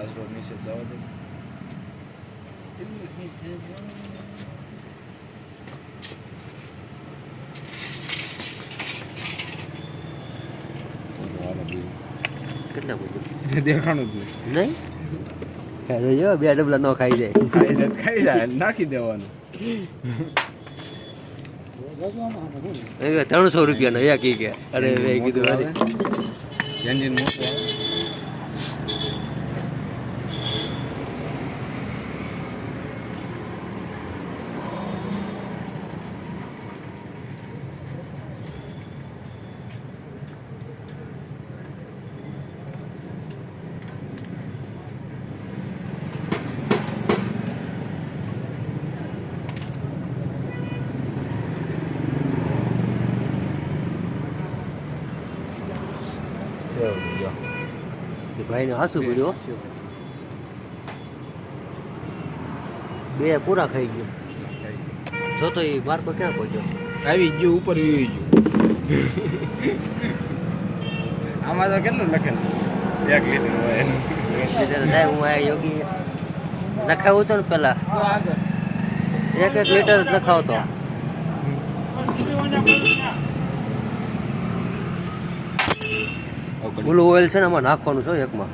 Password message જવા દે. કેટલા બધું દેખાણું જ નહીં. નહીં જો 2 ડબલા ન ખાઈ જાય ખાઈ જાય નાખી દેવાનું. 300 રૂપિયાનો એક ઈ કે અરે મેં કીધું અરે એન્જિન મોટું આવે. ભાઈ ને હાસુ પડ્યો 2 પૂરા ખાઈ ગયો જો તો એ માર્કો ક્યાં પહોંચ્યો આવી ગયું ઉપર વી ગયું. આમાં તો કેટલું લખેલું 1 લીટર હોય. 1 લીટર થાય હું આ યોગી નખાવું તો ને પેલા 1 લીટર જ નખાવતો ઓલું ઓઇલ છે ને આમાં નાખવાનું છે એકમાં.